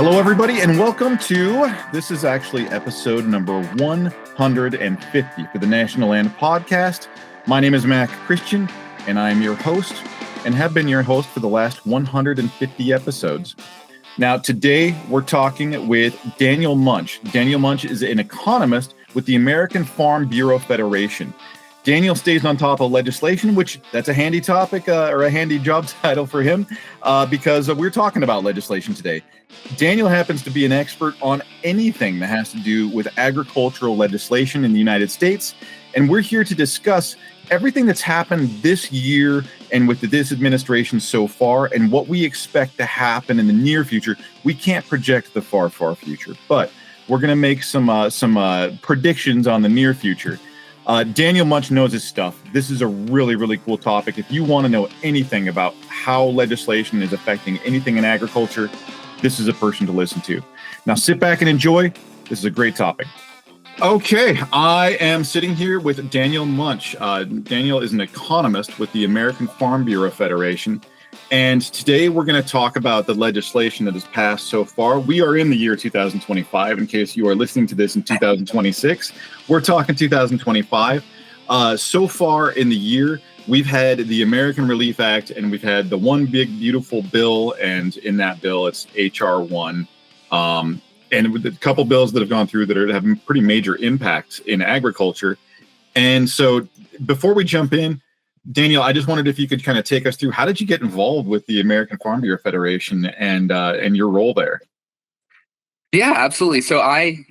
Hello, everybody, and welcome to, this is actually episode number 150 for the National Land Podcast. My name is Mac Christian, and I'm your host, and have been your host for the last 150 episodes. Now, today, we're talking with Daniel Munch. Daniel Munch is an economist with the American Farm Bureau Federation. Daniel stays on top of legislation, which that's a handy topic or a handy job title for him because we're talking about legislation today. Daniel happens to be an expert on anything that has to do with agricultural legislation in the United States. And we're here to discuss everything that's happened this year and with this administration so far and what we expect to happen in the near future. We can't project the far, far future, but we're going to make some predictions on the near future. Daniel Munch knows his stuff. This is a really, really cool topic. If you want to know anything about how legislation is affecting anything in agriculture, this is a person to listen to. Now sit back and enjoy. This is a great topic. Okay, I am sitting here with Daniel Munch. Daniel is an economist with the American Farm Bureau Federation. And today we're going to talk about the legislation that has passed so far. We are in the year 2025, in case you are listening to this in 2026. We're talking 2025. So far in the year, we've had the American Relief Act, and we've had the One Big Beautiful Bill, and in that bill, it's H.R. 1. And with a couple bills that have gone through that are having pretty major impacts in agriculture. And so before we jump in, Daniel, I just wondered if you could kind of take us through, how did you get involved with the American Farm Bureau Federation and your role there? Yeah, absolutely. So I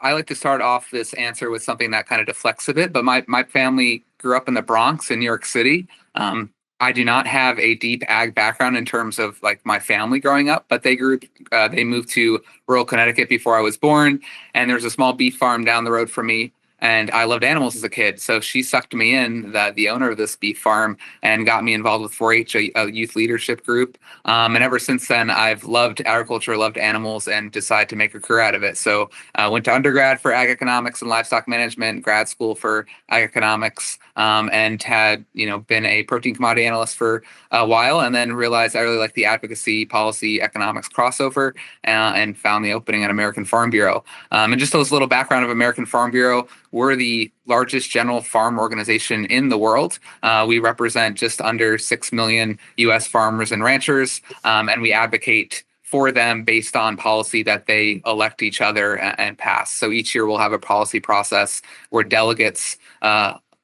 like to start off this answer with something that kind of deflects a bit, but my family grew up in the Bronx in New York City. I do not have a deep ag background in terms of like my family growing up, but they moved to rural Connecticut before I was born. And there's a small beef farm down the road from me. And I loved animals as a kid. So she sucked me in, the owner of this beef farm, and got me involved with 4-H, a youth leadership group. And ever since then, I've loved agriculture, loved animals, and decided to make a career out of it. So I went to undergrad for ag economics and livestock management, grad school for ag economics, and had been a protein commodity analyst for a while, and then realized I really like the advocacy, policy, economics crossover, and found the opening at American Farm Bureau. And just a little background of American Farm Bureau. We're the largest general farm organization in the world. We represent just under 6 million U.S. farmers and ranchers, and we advocate for them based on policy that they elect each other and pass. So each year we'll have a policy process where delegates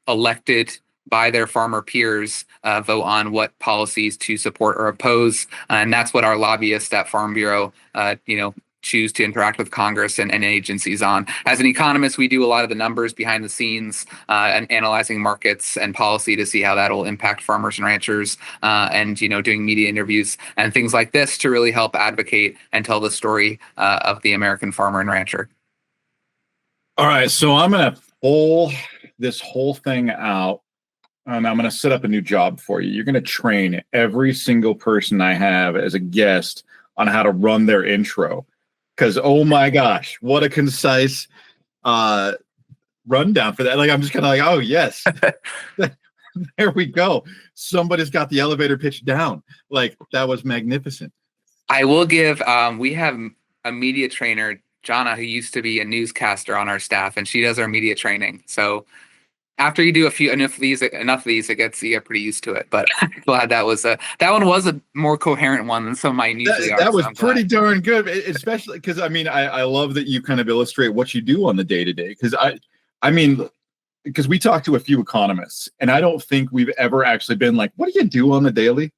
elected by their farmer peers vote on what policies to support or oppose. And that's what our lobbyists at Farm Bureau, choose to interact with Congress and agencies on. As an economist, we do a lot of the numbers behind the scenes and analyzing markets and policy to see how that will impact farmers and ranchers, and doing media interviews and things like this to really help advocate and tell the story of the American farmer and rancher. All right, so I'm going to pull this whole thing out, and I'm going to set up a new job for you. You're going to train every single person I have as a guest on how to run their intro. Because, oh my gosh, what a concise rundown for that. Like, I'm just kind of like, oh, yes, there we go. Somebody's got the elevator pitch down. Like, that was magnificent. I will give, we have a media trainer, Jana, who used to be a newscaster on our staff, and she does our media training. So after you do enough of these, you get pretty used to it. But I'm glad that one was a more coherent one than some of mine usually are. That was pretty darn good, especially because I love that you kind of illustrate what you do on the day to day. Because we talked to a few economists, and I don't think we've ever actually been like, what do you do on the daily?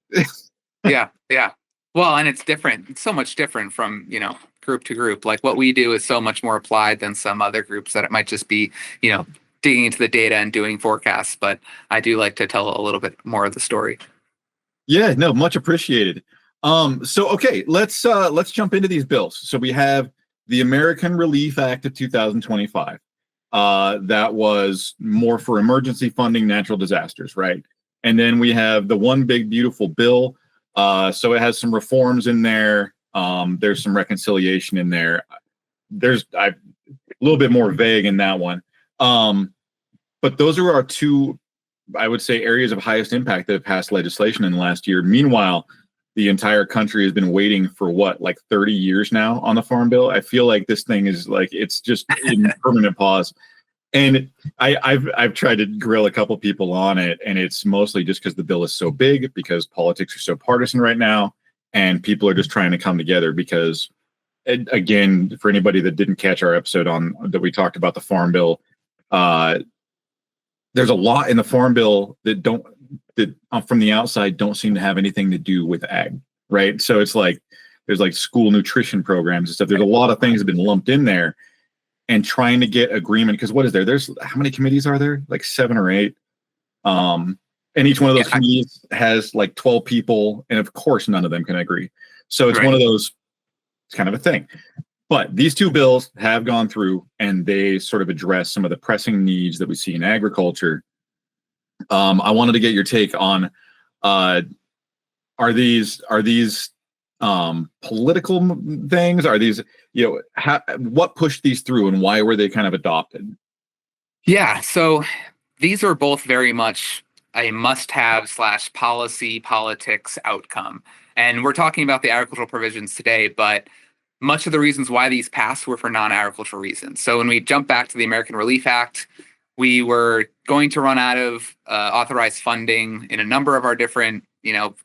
Yeah. Well, and it's different. It's so much different from group to group. Like what we do is so much more applied than some other groups that it might just be digging into the data and doing forecasts, but I do like to tell a little bit more of the story. Yeah, no, much appreciated. So okay, let's jump into these bills. So we have the American Relief Act of 2025. That was more for emergency funding, natural disasters, right? And then we have the One Big Beautiful Bill. So it has some reforms in there. There's some reconciliation in there. There's a little bit more vague in that one. But those are our two, I would say, areas of highest impact that have passed legislation in the last year. Meanwhile, the entire country has been waiting for what, like 30 years now on the Farm Bill. I feel like this thing is like, it's just in permanent pause. And I've tried to grill a couple people on it, and it's mostly just because the bill is so big, because politics are so partisan right now, and people are just trying to come together. Because, again, for anybody that didn't catch our episode on that, we talked about the Farm Bill. There's a lot in the Farm Bill that from the outside don't seem to have anything to do with ag, right? So it's like there's like school nutrition programs and stuff. There's a lot of things that have been lumped in there. And trying to get agreement, because what is there? There's how many committees are there? Like 7 or 8. And each one of those committees has like 12 people, and of course none of them can agree. So it's one of those, it's kind of a thing. But these two bills have gone through, and they sort of address some of the pressing needs that we see in agriculture. I wanted to get your take on, are these political things? Are these, what pushed these through, and why were they kind of adopted? Yeah, so these are both very much a must-have / policy politics outcome. And we're talking about the agricultural provisions today, but much of the reasons why these passed were for non-agricultural reasons. So when we jump back to the American Relief Act, we were going to run out of authorized funding in a number of our different,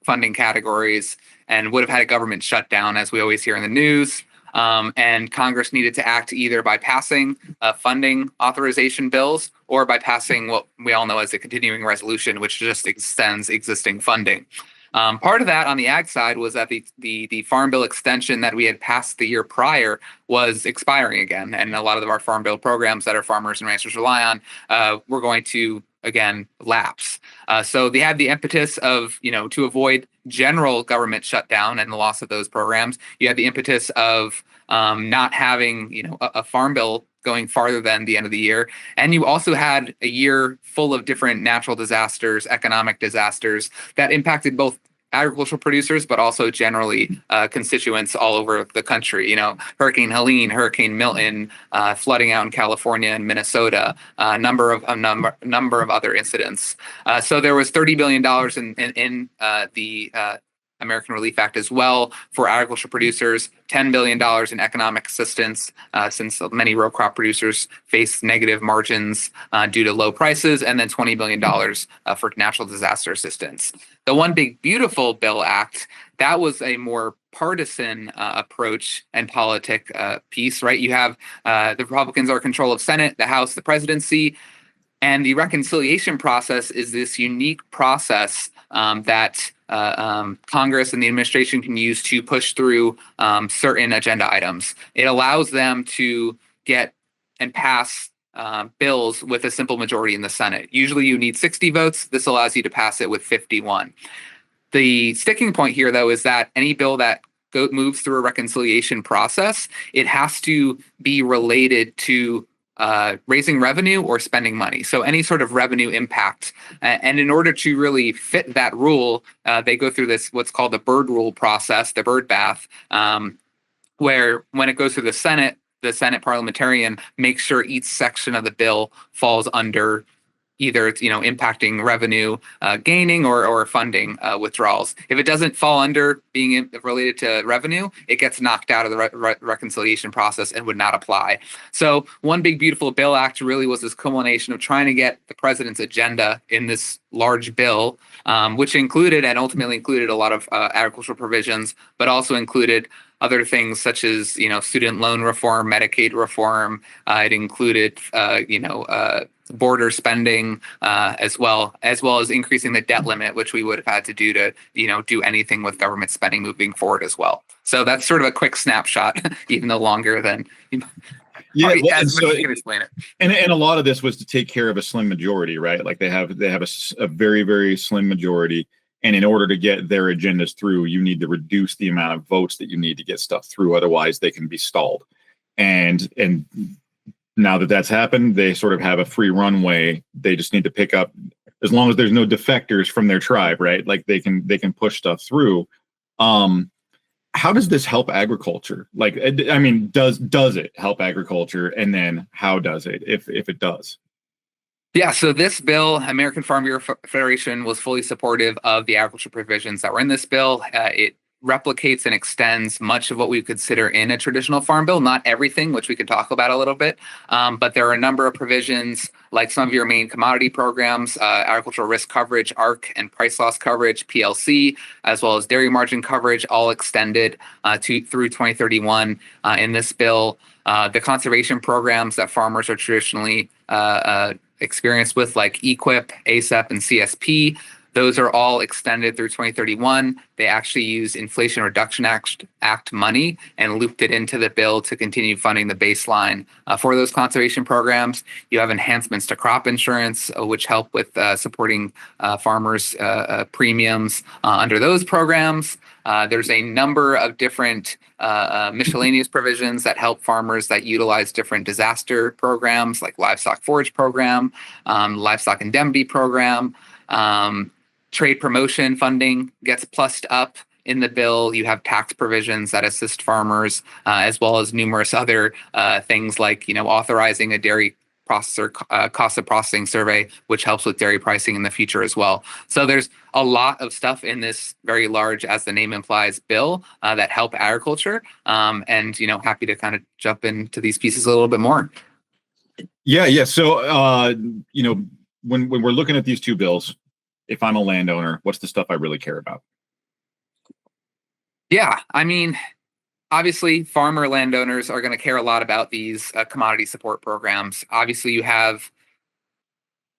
funding categories, and would have had a government shutdown, as we always hear in the news. And Congress needed to act either by passing funding authorization bills, or by passing what we all know as a continuing resolution, which just extends existing funding. Part of that on the ag side was that the Farm Bill extension that we had passed the year prior was expiring again. And a lot of our Farm Bill programs that our farmers and ranchers rely on were going to, again, lapse. So they had the impetus of, to avoid general government shutdown and the loss of those programs. You had the impetus of not having, a Farm Bill going farther than the end of the year. And you also had a year full of different natural disasters, economic disasters that impacted both agricultural producers, but also generally constituents all over the country. Hurricane Helene, Hurricane Milton, flooding out in California and Minnesota, a number of other incidents. So there was $30 billion in the American Relief Act as well for agricultural producers, $10 billion in economic assistance, since many row crop producers face negative margins due to low prices, and then $20 billion for natural disaster assistance. The One Big Beautiful Bill Act, that was a more partisan approach and politic piece, right? You have the Republicans are in control of Senate, the House, the presidency, and the reconciliation process is this unique process that Congress and the administration can use to push through certain agenda items. It allows them to get and pass bills with a simple majority in the Senate. Usually you need 60 votes. This allows you to pass it with 51. The sticking point here, though, is that any bill that moves through a reconciliation process, it has to be related to raising revenue or spending money. So any sort of revenue impact. And in order to really fit that rule, they go through this, what's called the bird rule process, the bird bath, where when it goes through the Senate parliamentarian makes sure each section of the bill falls under either it's impacting revenue gaining or funding withdrawals. If it doesn't fall under being related to revenue, it gets knocked out of the reconciliation process and would not apply. So One Big Beautiful Bill Act really was this culmination of trying to get the president's agenda in this large bill, which included and ultimately included a lot of agricultural provisions, but also included other things such as student loan reform, Medicaid reform. It included border spending as well as increasing the debt limit, which we would have had to do to do anything with government spending moving forward as well. So that's sort of a quick snapshot, even though longer than as much as you can explain it. And a lot of this was to take care of a slim majority, right? Like they have a very, very slim majority. And in order to get their agendas through, you need to reduce the amount of votes that you need to get stuff through. Otherwise, they can be stalled. And now that that's happened, they sort of have a free runway. They just need to pick up, as long as there's no defectors from their tribe, right? Like they can push stuff through. How does this help agriculture? Like, I mean, does it help agriculture? And then how does it, if it does? Yeah, so this bill, American Farm Bureau Federation, was fully supportive of the agriculture provisions that were in this bill. It replicates and extends much of what we consider in a traditional farm bill, not everything, which we could talk about a little bit. But there are a number of provisions, like some of your main commodity programs, agricultural risk coverage, ARC, and price loss coverage, PLC, as well as dairy margin coverage, all extended through 2031 in this bill. The conservation programs that farmers are traditionally experienced with, like EQIP, ACEP, and CSP. Those are all extended through 2031. They actually used Inflation Reduction Act money and looped it into the bill to continue funding the baseline for those conservation programs. You have enhancements to crop insurance, which help with supporting farmers' premiums under those programs. There's a number of different miscellaneous provisions that help farmers that utilize different disaster programs, like livestock forage program, livestock indemnity program. Trade promotion funding gets plussed up in the bill. You have tax provisions that assist farmers, as well as numerous other things like, authorizing a dairy processor cost of processing survey, which helps with dairy pricing in the future as well. So there's a lot of stuff in this very large, as the name implies, bill that help agriculture. And happy to kind of jump into these pieces a little bit more. Yeah. So when we're looking at these two bills, if I'm a landowner, what's the stuff I really care about? Yeah, I mean, obviously, farmer landowners are going to care a lot about these commodity support programs. Obviously, you have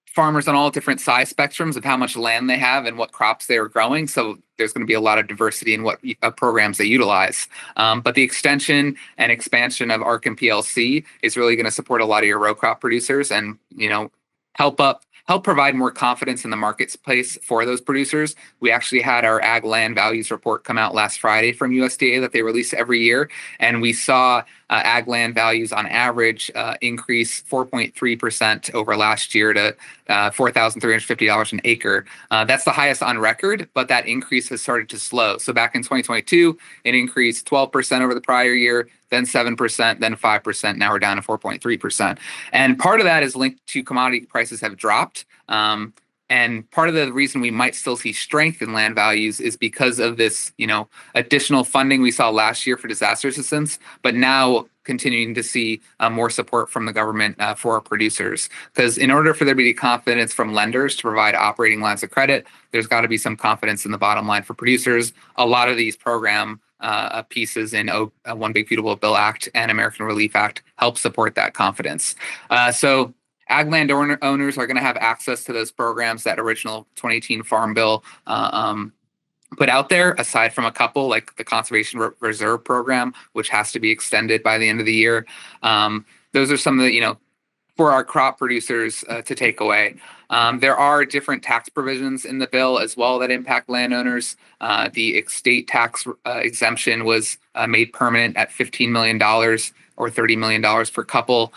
farmers on all different size spectrums of how much land they have and what crops they are growing. So there's going to be a lot of diversity in what programs they utilize. But the extension and expansion of ARC and PLC is really going to support a lot of your row crop producers and, help provide more confidence in the marketplace for those producers. We actually had our ag land values report come out last Friday from USDA that they release every year. And we saw ag land values on average increase 4.3% over last year to $4,350 an acre. That's the highest on record, but that increase has started to slow. So back in 2022, it increased 12% over the prior year, then 7%, then 5%. Now we're down to 4.3%. And part of that is linked to commodity prices have dropped. And part of the reason we might still see strength in land values is because of this, additional funding we saw last year for disaster assistance, but now continuing to see more support from the government for our producers. Because in order for there to be confidence from lenders to provide operating lines of credit, there's got to be some confidence in the bottom line for producers. A lot of these program pieces in One Big Beautiful Bill Act and American Relief Act help support that confidence. So ag land owners are going to have access to those programs that original 2018 Farm Bill put out there, aside from a couple, like the Conservation Reserve Program, which has to be extended by the end of the year. Those are some of the, for our crop producers to take away. There are different tax provisions in the bill as well that impact landowners. The estate tax exemption was made permanent at $15 million or $30 million per couple.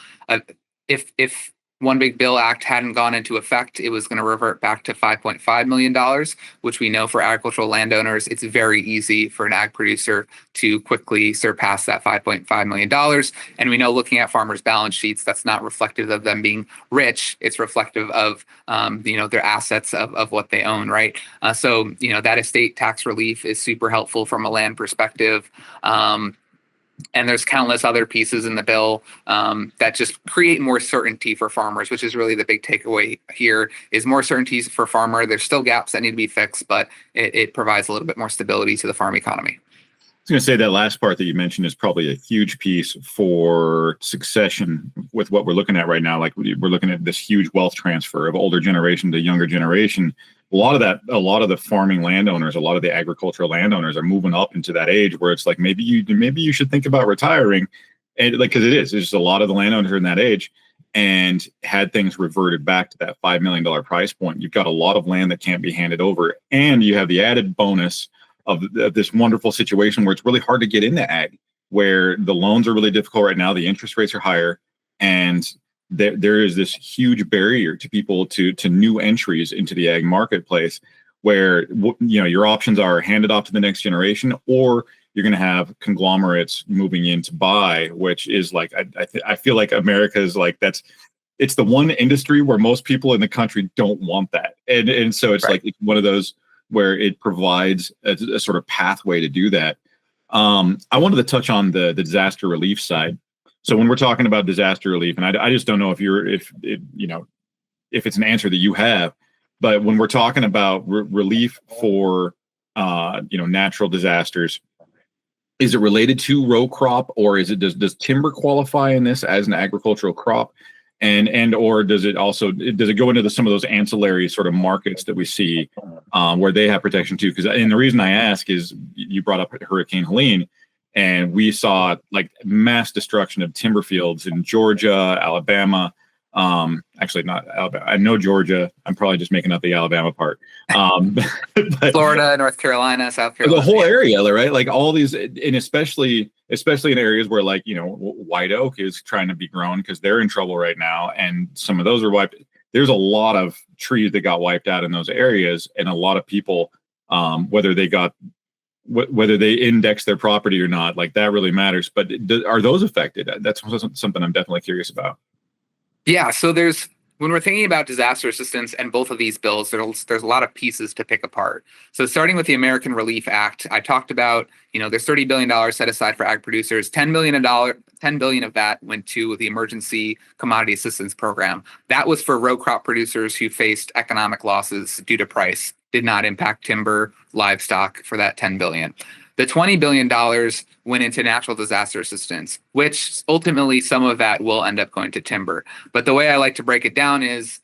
If One Big Bill Act hadn't gone into effect, it was going to revert back to $5.5 million, which we know for agricultural landowners, it's very easy for an ag producer to quickly surpass that $5.5 million. And we know, looking at farmers' balance sheets, that's not reflective of them being rich. It's reflective of, their assets of what they own, right? So that estate tax relief is super helpful from a land perspective. And there's countless other pieces in the bill that just create more certainty for farmers, which is really the big takeaway here, is more certainty for farmer. There's still gaps that need to be fixed, but it provides a little bit more stability to the farm economy. I was going to say that last part that you mentioned is probably a huge piece for succession with what we're looking at right now. Like, we're looking at this huge wealth transfer of older generation to younger generation. A lot of the farming landowners, a lot of the agricultural landowners are moving up into that age where it's like, maybe you should think about retiring. And because it's just a lot of the landowners are in that age, and had things reverted back to that $5 million price point, you've got a lot of land that can't be handed over. And you have the added bonus of this wonderful situation where it's really hard to get into ag, where the loans are really difficult right now. The interest rates are higher, and there is this huge barrier to people to new entries into the ag marketplace, where your options are handed off to the next generation, or you're going to have conglomerates moving in to buy, which is like, I feel like America is like, that's it's the one industry where most people in the country don't want that. And so it's like, it's one of those where it provides a sort of pathway to do that. I wanted to touch on the disaster relief side. So when we're talking about disaster relief, and I just don't know if it's an answer that you have, but when we're talking about relief for natural disasters, is it related to row crop, or is it does timber qualify in this as an agricultural crop, and or does it go into some of those ancillary sort of markets that we see where they have protection too? And the reason I ask is you brought up Hurricane Helene, and we saw like mass destruction of timber fields in Georgia, Alabama. Actually not Alabama. I know Georgia. I'm probably just making up the Alabama part. But Florida, North Carolina, South Carolina. The whole area, right? Like all these, and especially in areas where like, white oak is trying to be grown because they're in trouble right now. And some of those are wiped. There's a lot of trees that got wiped out in those areas, and a lot of people, whether they index their property or not, like that really matters. But are those affected? That's something I'm definitely curious about. Yeah, so when we're thinking about disaster assistance and both of these bills, there's a lot of pieces to pick apart. So starting with the American Relief Act, I talked about, there's $30 billion set aside for ag producers. $10 billion of that went to the Emergency Commodity Assistance Program. That was for row crop producers who faced economic losses due to price. Did not impact timber, livestock for that $10 billion. The $20 billion went into natural disaster assistance, which ultimately some of that will end up going to timber. But the way I like to break it down is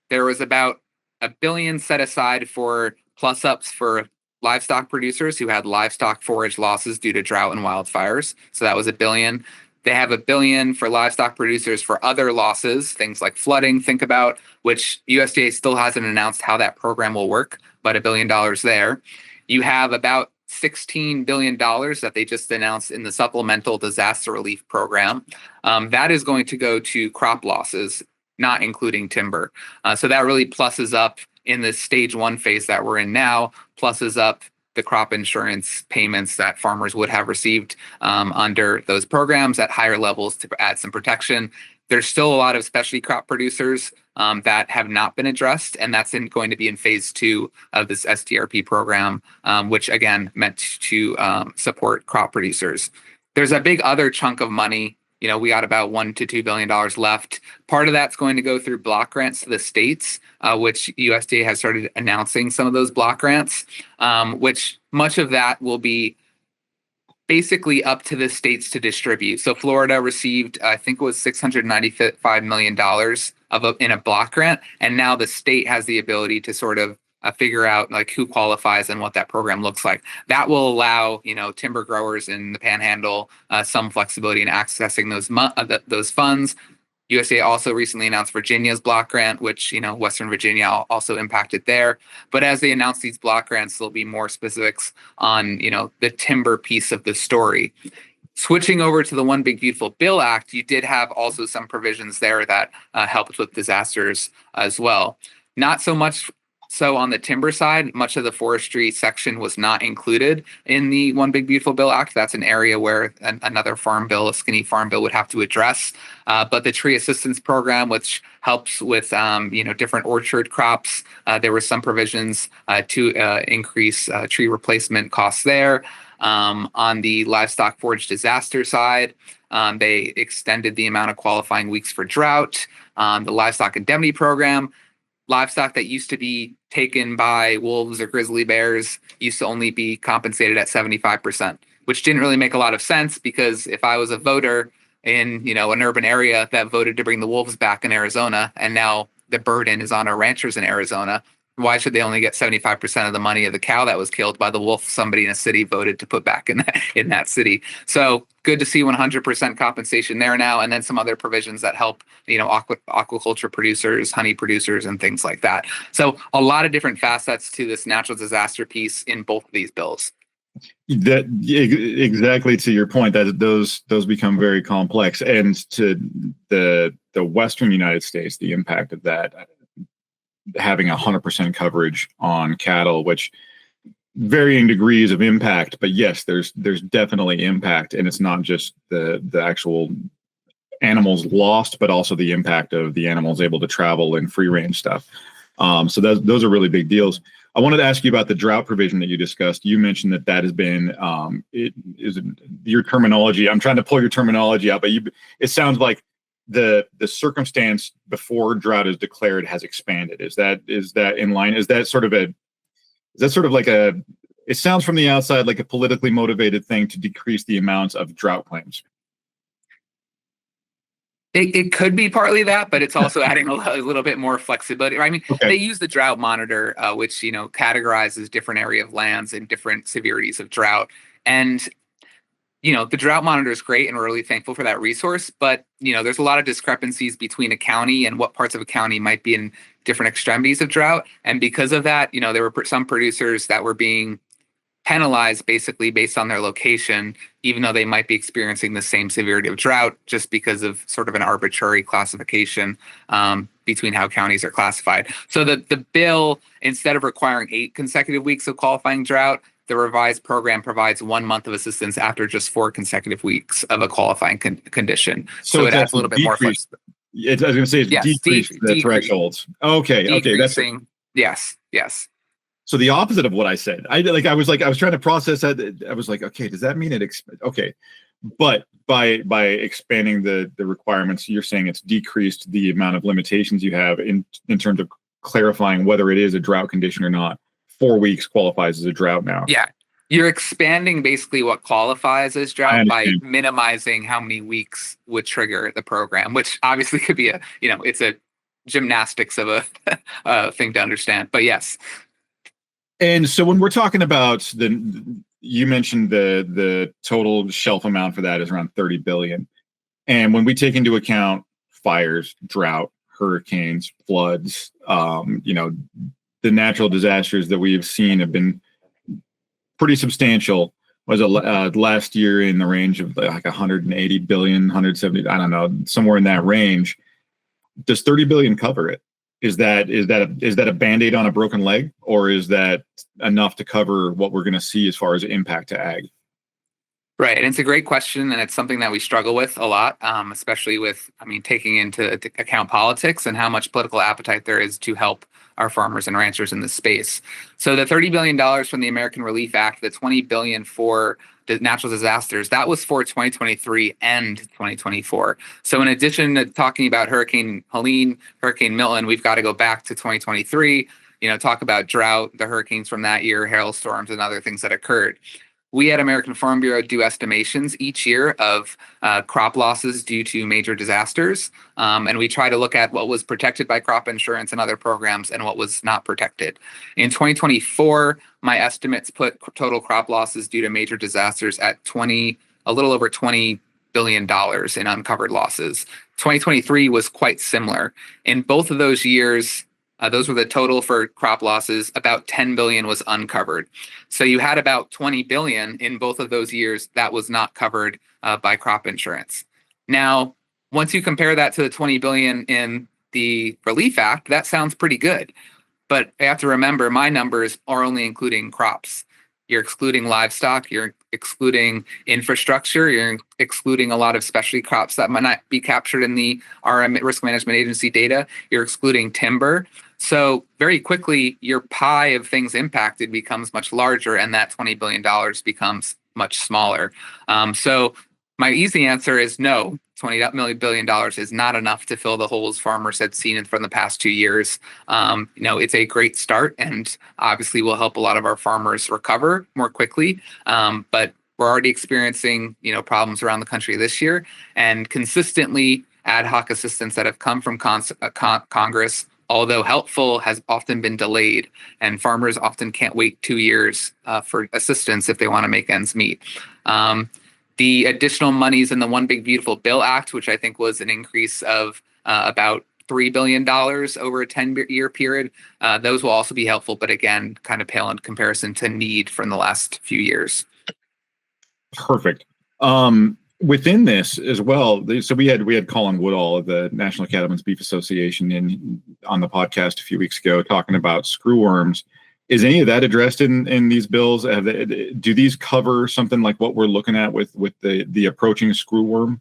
there was about $1 billion set aside for plus ups for livestock producers who had livestock forage losses due to drought and wildfires. So that was $1 billion. They have $1 billion for livestock producers for other losses, things like flooding, think about, which USDA still hasn't announced how that program will work, but $1 billion there. You have about $16 billion that they just announced in the Supplemental Disaster Relief Program. That is going to go to crop losses, not including timber. So that really pluses up in the stage 1 phase that we're in now, pluses up the crop insurance payments that farmers would have received under those programs at higher levels to add some protection. There's still a lot of specialty crop producers that have not been addressed, and that's going to be in phase 2 of this STRP program, which again meant to support crop producers. There's a big other chunk of money. We got about $1 to $2 billion left. Part of that's going to go through block grants to the states, which USDA has started announcing some of those block grants, which much of that will be basically up to the states to distribute. So Florida received, I think it was $695 million in a block grant. And now the state has the ability to sort of figure out like who qualifies and what that program looks like. That will allow, timber growers in the Panhandle some flexibility in accessing those funds. USDA also recently announced Virginia's block grant, which, Western Virginia also impacted there. But as they announce these block grants, there'll be more specifics on, the timber piece of the story. Switching over to the One Big Beautiful Bill Act, you did have also some provisions there that helped with disasters as well. Not so much so on the timber side, much of the forestry section was not included in the One Big Beautiful Bill Act. That's an area where another farm bill, a skinny farm bill, would have to address. But the tree assistance program, which helps with different orchard crops, there were some provisions to increase tree replacement costs there. On the livestock forage disaster side, they extended the amount of qualifying weeks for drought. The livestock indemnity program, livestock that used to be taken by wolves or grizzly bears used to only be compensated at 75%, which didn't really make a lot of sense, because if I was a voter in, an urban area that voted to bring the wolves back in Arizona, and now the burden is on our ranchers in Arizona, why should they only get 75% of the money of the cow that was killed by the wolf somebody in a city voted to put back in that city? So good to see 100% compensation there now, and then some other provisions that help, aquaculture producers, honey producers, and things like that. So a lot of different facets to this natural disaster piece in both of these bills. That exactly to your point, that those become very complex, and to the Western United States, the impact of that, having 100% coverage on cattle, which varying degrees of impact, but yes, there's definitely impact, and it's not just the actual animals lost, but also the impact of the animals able to travel and free range stuff. So those are really big deals. I wanted to ask you about the drought provision that you discussed. You mentioned that has been your terminology. I'm trying to pull your terminology out, but it sounds like the circumstance before drought is declared has expanded. Is that in line? Is that sort of like it sounds from the outside like a politically motivated thing to decrease the amounts of drought claims? It could be partly that, but it's also adding a little bit more flexibility. I mean, They use the drought monitor, which, categorizes different area of lands and different severities of drought. And, the drought monitor is great, and we're really thankful for that resource. But, there's a lot of discrepancies between a county and what parts of a county might be in different extremities of drought. And because of that, there were some producers that were being penalized basically based on their location, even though they might be experiencing the same severity of drought, just because of sort of an arbitrary classification between how counties are classified. So the bill, instead of requiring 8 consecutive weeks of qualifying drought, the revised program provides 1 month of assistance after just 4 consecutive weeks of a qualifying condition. So it adds a little bit more flexibility. I was going to say decreased the thresholds. Okay. Yes. So the opposite of what I said. I was trying to process that. I was like, okay, does that mean okay? But by expanding the requirements, you're saying it's decreased the amount of limitations you have in terms of clarifying whether it is a drought condition or not. 4 weeks qualifies as a drought now. Yeah. You're expanding basically what qualifies as drought by minimizing how many weeks would trigger the program, which obviously could be it's a gymnastics of a thing to understand. But yes. And so when we're talking about you mentioned the total shelf amount for that is around 30 billion. And when we take into account fires, drought, hurricanes, floods, the natural disasters that we have seen have been pretty substantial. Was last year in the range of like 180 billion, 170, I don't know, somewhere in that range. Does 30 billion cover it? Is that a Band-Aid on a broken leg, or is that enough to cover what we're going to see as far as impact to ag? Right. And it's a great question, and it's something that we struggle with a lot, especially with, taking into account politics and how much political appetite there is to help our farmers and ranchers in this space. So the $30 billion from the American Relief Act, the $20 billion for the natural disasters, that was for 2023 and 2024. So in addition to talking about Hurricane Helene, Hurricane Milton, we've got to go back to 2023, talk about drought, the hurricanes from that year, hailstorms, and other things that occurred. We at American Farm Bureau do estimations each year of crop losses due to major disasters. And we try to look at what was protected by crop insurance and other programs and what was not protected. In 2024, my estimates put total crop losses due to major disasters at a little over $20 billion in uncovered losses. 2023 was quite similar. In both of those years, those were the total for crop losses. About 10 billion was uncovered. So you had about 20 billion in both of those years that was not covered by crop insurance. Now, once you compare that to the 20 billion in the Relief Act, that sounds pretty good. But I have to remember, my numbers are only including crops. You're excluding livestock, you're excluding infrastructure, you're excluding a lot of specialty crops that might not be captured in the RM Risk Management Agency data. You're excluding timber. So very quickly, your pie of things impacted becomes much larger, and that $20 billion becomes much smaller. So my easy answer is no. $20 billion is not enough to fill the holes farmers had seen from the past 2 years. It's a great start, and obviously will help a lot of our farmers recover more quickly. But we're already experiencing, problems around the country this year, and consistently ad hoc assistance that have come from Congress, although helpful, has often been delayed, and farmers often can't wait 2 years for assistance if they want to make ends meet. The additional monies in the One Big Beautiful Bill Act, which I think was an increase of about $3 billion over a 10-year period, those will also be helpful, but again, kind of pale in comparison to need from the last few years. Perfect. Within this as well, so we had Colin Woodall of the National Cattlemen's Beef Association on the podcast a few weeks ago talking about screwworms. Is any of that addressed in these bills? Do these cover something like what we're looking at with the approaching screwworm?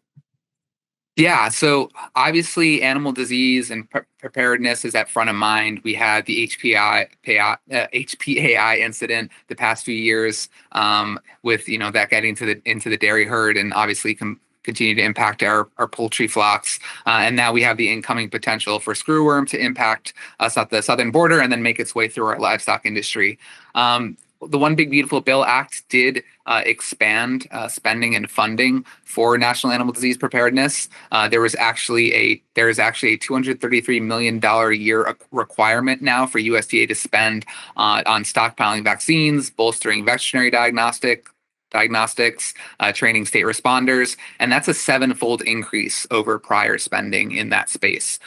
Yeah, so obviously animal disease and preparedness is at front of mind. We had the HPAI incident the past few years, with that getting into the dairy herd, and obviously continue to impact our poultry flocks. And now we have the incoming potential for screwworm to impact us at the southern border and then make its way through our livestock industry. The One Big Beautiful Bill Act did expand spending and funding for national animal disease preparedness. There is actually a $233 million a year requirement now for USDA to spend on stockpiling vaccines, bolstering veterinary diagnostics, training state responders, and that's a sevenfold increase over prior spending in that space.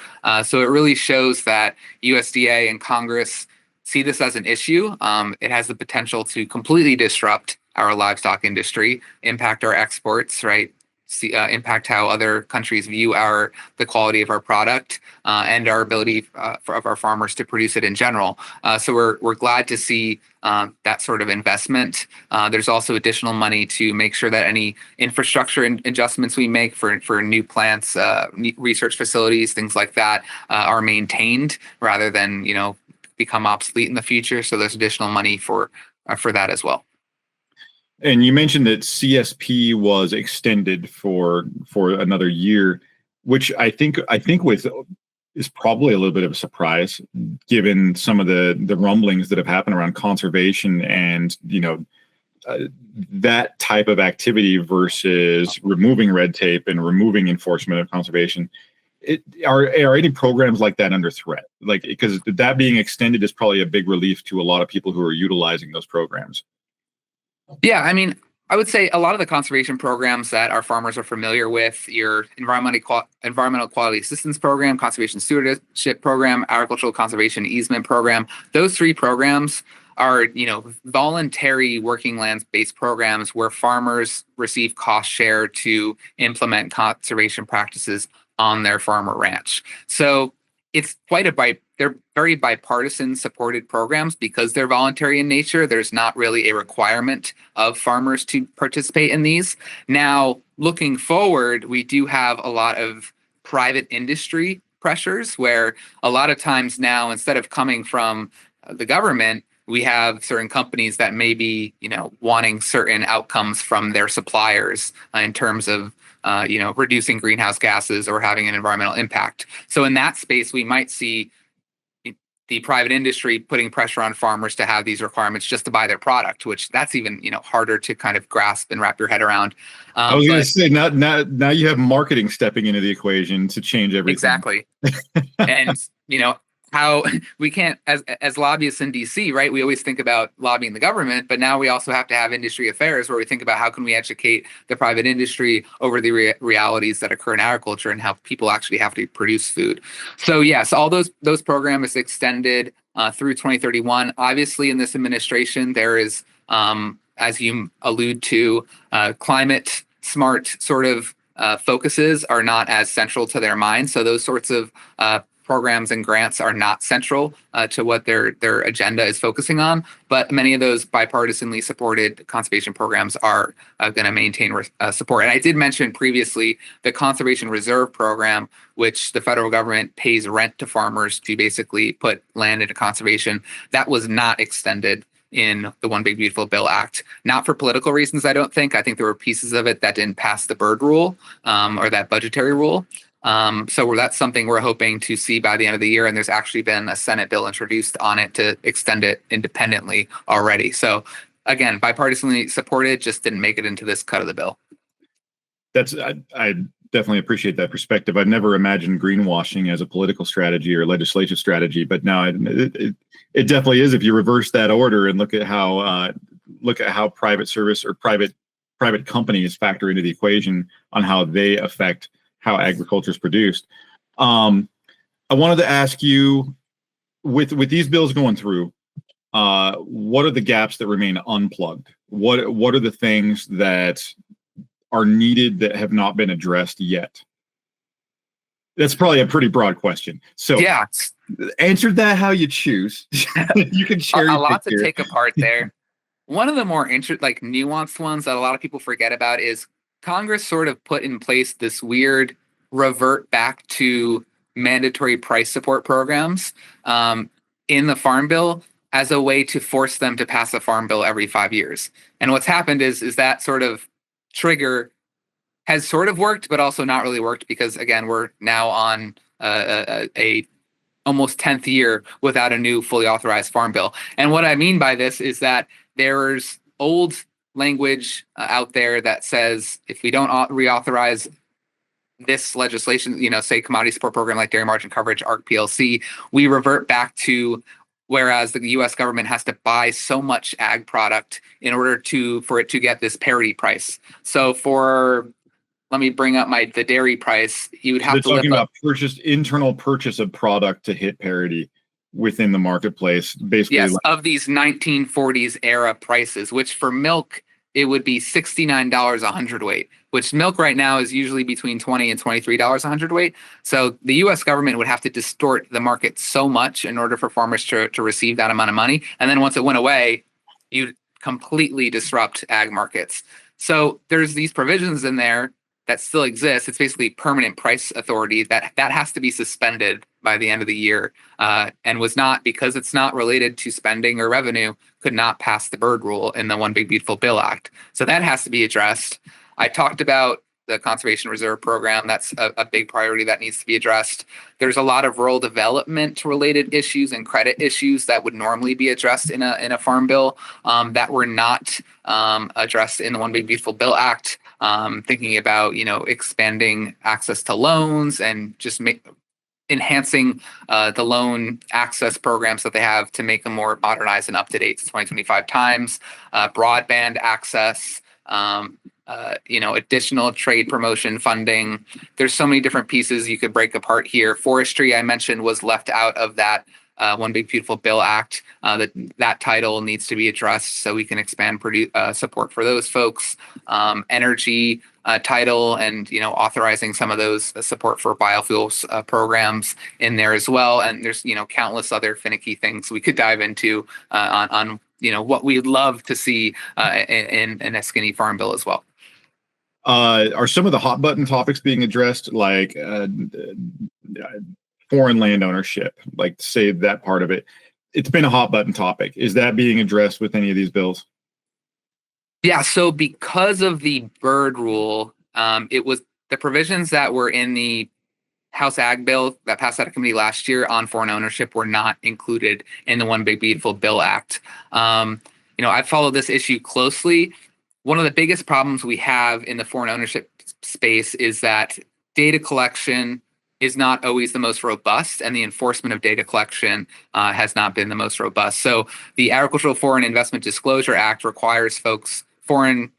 So it really shows that USDA and Congress see this as an issue. It has the potential to completely disrupt our livestock industry, impact our exports, right? Impact how other countries view the quality of our product, and our ability of our farmers to produce it in general. So we're glad to see that sort of investment. There's also additional money to make sure that any infrastructure adjustments we make for new plants, research facilities, things like that, are maintained rather than become obsolete in the future. So there's additional money for that as well. And you mentioned that CSP was extended for another year, which I think is probably a little bit of a surprise, given some of the rumblings that have happened around conservation and that type of activity versus removing red tape and removing enforcement of conservation. Are any programs like that under threat? Like, because that being extended is probably a big relief to a lot of people who are utilizing those programs. Yeah, I mean, I would say a lot of the conservation programs that our farmers are familiar with, your environmental quality assistance program, conservation stewardship program, agricultural conservation easement program, those three programs are, voluntary working lands-based programs where farmers receive cost share to implement conservation practices on their farm or ranch. So it's they're very bipartisan supported programs because they're voluntary in nature. There's not really a requirement of farmers to participate in these. Now, looking forward, we do have a lot of private industry pressures where a lot of times now, instead of coming from the government, we have certain companies that may be, wanting certain outcomes from their suppliers in terms of reducing greenhouse gases or having an environmental impact. So in that space, we might see the private industry putting pressure on farmers to have these requirements just to buy their product, which that's even harder to kind of grasp and wrap your head around. I was going to say, now you have marketing stepping into the equation to change everything. Exactly. And how we can't, as lobbyists in DC, right? We always think about lobbying the government, but now we also have to have industry affairs where we think about how can we educate the private industry over the realities that occur in agriculture and how people actually have to produce food. So yes, all those programs extended through 2031. Obviously, in this administration, there is, as you allude to, climate smart sort of focuses are not as central to their mind. So those sorts of programs and grants are not central to what their agenda is focusing on, but many of those bipartisanly supported conservation programs are going to maintain support. And I did mention previously the Conservation Reserve Program, which the federal government pays rent to farmers to basically put land into conservation. That was not extended in the One Big Beautiful Bill Act, not for political reasons. I don't think. I think there were pieces of it that didn't pass the Byrd rule or that budgetary rule. So that's something we're hoping to see by the end of the year. And there's actually been a Senate bill introduced on it to extend it independently already. So again, bipartisanly supported, just didn't make it into this cut of the bill. I definitely appreciate that perspective. I've never imagined greenwashing as a political strategy or legislative strategy, but now it definitely is. If you reverse that order and look at how private service or private companies factor into the equation on how they affect how agriculture is produced. I wanted to ask you, with these bills going through, what are the gaps that remain unplugged? What are the things that are needed that have not been addressed yet? That's probably a pretty broad question. So yeah, answer that how you choose. You can share a lot to take apart there. One of the more nuanced ones that a lot of people forget about is Congress sort of put in place this weird revert back to mandatory price support programs in the Farm Bill as a way to force them to pass a Farm Bill every 5 years. And what's happened is that sort of trigger has sort of worked, but also not really worked, because again, we're now on a almost 10th year without a new fully authorized Farm Bill. And what I mean by this is that there's old language out there that says if we don't reauthorize this legislation, say commodity support program like dairy margin coverage, ARC PLC, we revert back to whereas the U.S. government has to buy so much ag product in order for it to get this parity price. So let me bring up the dairy price. You would have to talking about internal purchase of product to hit parity within the marketplace, basically. Yes, of these 1940s era prices, which for milk, it would be $69 a hundredweight, which milk right now is usually between $20 and $23 a hundredweight. So the U.S. government would have to distort the market so much in order for farmers to receive that amount of money. And then once it went away, you'd completely disrupt ag markets. So there's these provisions in there that still exist. It's basically permanent price authority that has to be suspended by the end of the year, and was not, because it's not related to spending or revenue, could not pass the bird rule in the One Big Beautiful Bill Act. So that has to be addressed. I talked about the Conservation Reserve Program. That's a big priority that needs to be addressed. There's a lot of rural development related issues and credit issues that would normally be addressed in a farm bill that were not addressed in the One Big Beautiful Bill Act. Thinking about expanding access to loans and just enhancing the loan access programs that they have to make them more modernized and up to date to 2025 times, broadband access, additional trade promotion funding. There's so many different pieces you could break apart here. Forestry, I mentioned, was left out of that One Big Beautiful Bill Act. That title needs to be addressed so we can expand support for those folks. Energy title and authorizing some of those support for biofuels programs in there as well. And there's countless other finicky things we could dive into on what we'd love to see in a skinny farm bill as well. Are some of the hot button topics being addressed, like foreign land ownership, like say that part of it? It's been a hot button topic. Is that being addressed with any of these bills? Yeah, so because of the bird rule, it was the provisions that were in the House Ag bill that passed out of committee last year on foreign ownership were not included in the One Big Beautiful Bill Act. I've followed this issue closely. One of the biggest problems we have in the foreign ownership space is that data collection is not always the most robust, and the enforcement of data collection has not been the most robust. So the Agricultural Foreign Investment Disclosure Act requires foreign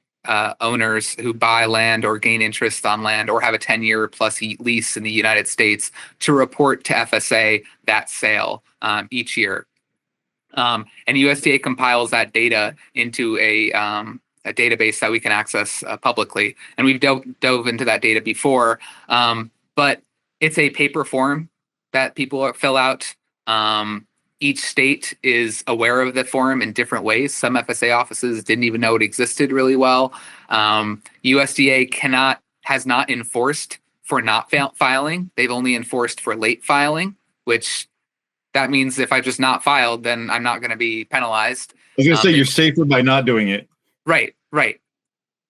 owners who buy land or gain interest on land or have a 10-year plus lease in the United States to report to FSA that sale each year. And USDA compiles that data into a database that we can access publicly. And we've dove into that data before, but it's a paper form that people fill out. Each state is aware of the form in different ways. Some FSA offices didn't even know it existed really well. USDA has not enforced for not filing. They've only enforced for late filing, which that means if I just not filed, then I'm not going to be penalized. I was going to say you're safer by not doing it. Right.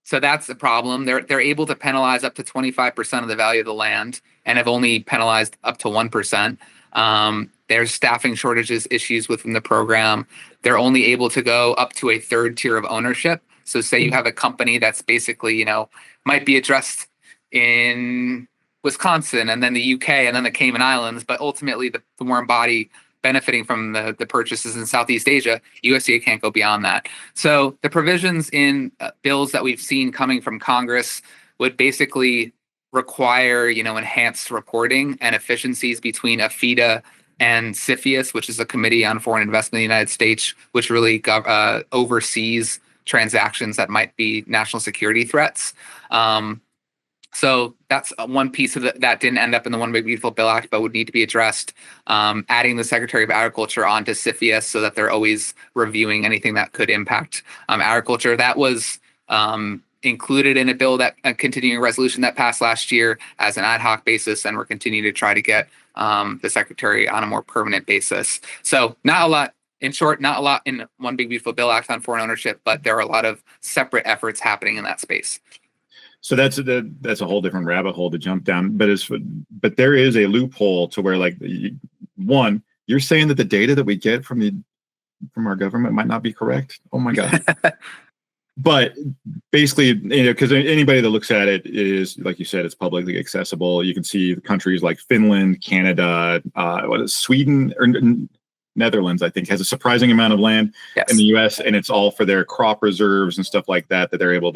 So that's the problem. They're able to penalize up to 25% of the value of the land and have only penalized up to 1%. There's staffing shortages issues within the program. They're only able to go up to a third tier of ownership. So say you have a company that's basically, might be addressed in Wisconsin and then the UK and then the Cayman Islands, but ultimately the warm body benefiting from the purchases in Southeast Asia, USDA can't go beyond that. So the provisions in bills that we've seen coming from Congress would basically require, enhanced reporting and efficiencies between AFIDA and CFIUS, which is a Committee on Foreign Investment in the United States, which really oversees transactions that might be national security threats. So that's one piece of that didn't end up in the One Big Beautiful Bill Act, but would need to be addressed. Adding the Secretary of Agriculture onto CFIUS so that they're always reviewing anything that could impact agriculture. That was included in a bill that a continuing resolution that passed last year as an ad hoc basis, and we're continuing to try to get the secretary on a more permanent basis. So not a lot. In short, not a lot in One Big Beautiful Bill Act on foreign ownership, but there are a lot of separate efforts happening in that space. So that's a whole different rabbit hole to jump down. But there is a loophole to where, like, one, you're saying that the data that we get from our government might not be correct. Oh my God. But basically, because anybody that looks at it is, like you said, it's publicly accessible. You can see countries like Finland, Canada, Sweden, or Netherlands, I think, has a surprising amount of land in the U.S., and it's all for their crop reserves and stuff like that they're able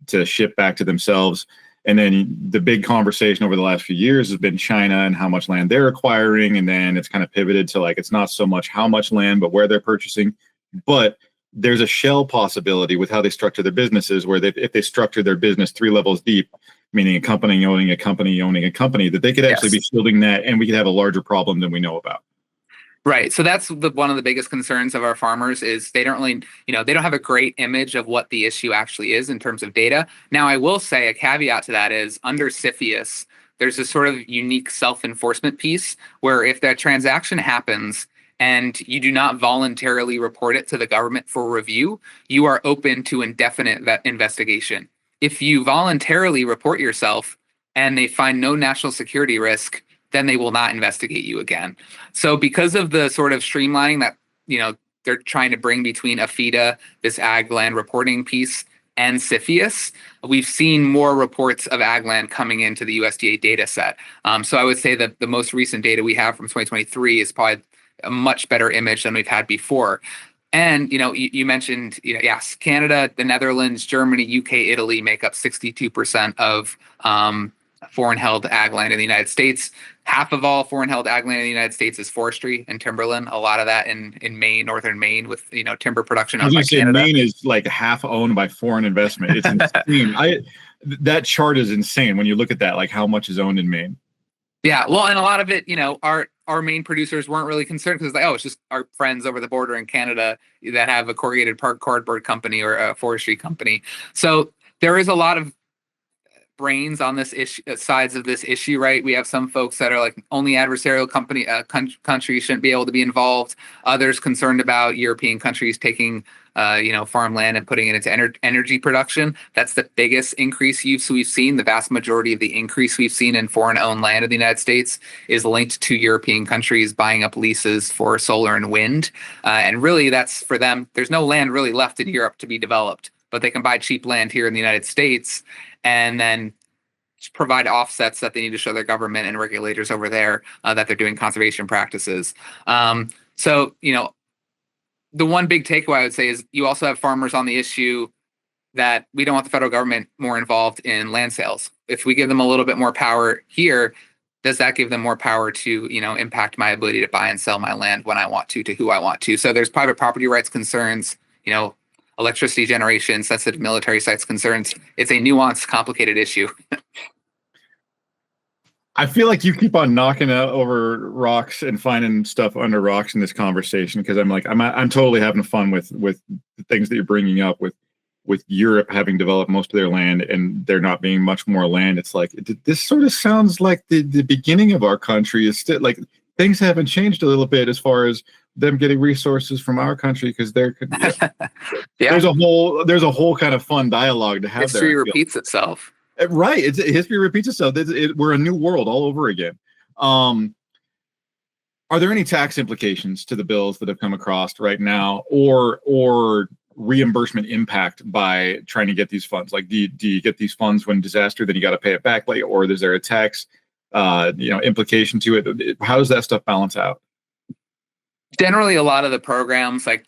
to ship back to themselves. And then the big conversation over the last few years has been China and how much land they're acquiring, and then it's kind of pivoted to, like, it's not so much how much land, but where they're purchasing. But there's a shell possibility with how they structure their businesses, where if they structure their business 3 levels deep, meaning a company owning a company owning a company, that they could actually be shielding that, and we could have a larger problem than we know about. Right. So that's one of the biggest concerns of our farmers is they don't really, they don't have a great image of what the issue actually is in terms of data. Now, I will say a caveat to that is under CFIUS, there's a sort of unique self-enforcement piece where if that transaction happens and you do not voluntarily report it to the government for review, you are open to indefinite investigation. If you voluntarily report yourself and they find no national security risk, then they will not investigate you again. So because of the sort of streamlining that, they're trying to bring between AFIDA, this ag land reporting piece, and CFIUS, we've seen more reports of ag land coming into the USDA data set. So I would say that the most recent data we have from 2023 is probably a much better image than we've had before. And, you mentioned, yes, Canada, the Netherlands, Germany, UK, Italy make up 62% of foreign-held ag land in the United States. Half of all foreign-held ag land in the United States is forestry and timberland. A lot of that in Maine, northern Maine, with timber production owned by Canada. Maine is like half owned by foreign investment. It's insane. That chart is insane when you look at that, like how much is owned in Maine. Yeah, well, and a lot of it, our main producers weren't really concerned because it's just our friends over the border in Canada that have a corrugated cardboard company or a forestry company. So there is a lot of brains on this issue, sides of this issue, right? We have some folks that are like only adversarial countries shouldn't be able to be involved. Others concerned about European countries taking, farmland and putting it into energy production. That's the biggest increase we've seen. The vast majority of the increase we've seen in foreign-owned land in the United States is linked to European countries buying up leases for solar and wind. And really, that's for them. There's no land really left in Europe to be developed, but they can buy cheap land here in the United States and then provide offsets that they need to show their government and regulators over there that they're doing conservation practices. So, the one big takeaway I would say is you also have farmers on the issue that we don't want the federal government more involved in land sales. If we give them a little bit more power here, does that give them more power to, impact my ability to buy and sell my land when I want to who I want to? So there's private property rights concerns, electricity generation, sensitive military sites concerns. It's a nuanced, complicated issue. I feel like you keep on knocking over rocks and finding stuff under rocks in this conversation, because I'm totally having fun with the things that you're bringing up with Europe having developed most of their land and there not being much more land. It's like, this sort of sounds like the beginning of our country is still like things haven't changed a little bit as far as them getting resources from our country, because there's a whole kind of fun dialogue to have. History repeats itself. Right. History repeats itself. We're a new world all over again. Are there any tax implications to the bills that have come across right now, or reimbursement impact by trying to get these funds? Like, do you get these funds when disaster, then you got to pay it back, or is there a tax implication to it? How does that stuff balance out? Generally, a lot of the programs, like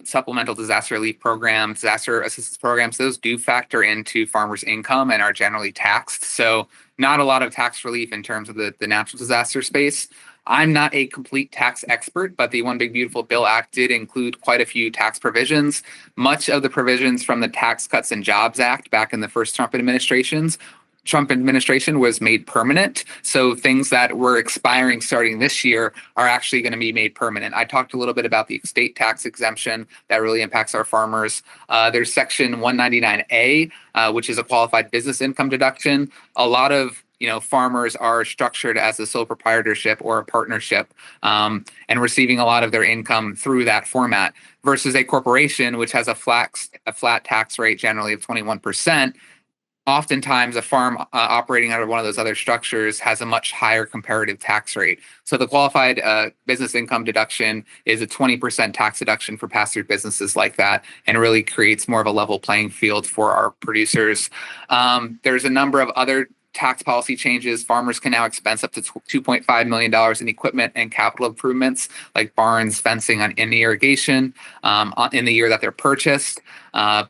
supplemental disaster relief programs, disaster assistance programs, those do factor into farmers' income and are generally taxed. So not a lot of tax relief in terms of the natural disaster space. I'm not a complete tax expert, but the One Big Beautiful Bill Act did include quite a few tax provisions. Much of the provisions from the Tax Cuts and Jobs Act back in the first Trump administrations Trump administration was made permanent. So things that were expiring starting this year are actually going to be made permanent. I talked a little bit about the estate tax exemption that really impacts our farmers. There's Section 199A, which is a qualified business income deduction. A lot of farmers are structured as a sole proprietorship or a partnership, and receiving a lot of their income through that format, versus a corporation, which has a flat tax rate generally of 21%. Oftentimes, a farm operating under one of those other structures has a much higher comparative tax rate. So the qualified business income deduction is a 20% tax deduction for pass-through businesses like that, and really creates more of a level playing field for our producers. There's a number of other tax policy changes. Farmers can now expense up to $2.5 million in equipment and capital improvements like barns, fencing, and irrigation in the year that they're purchased.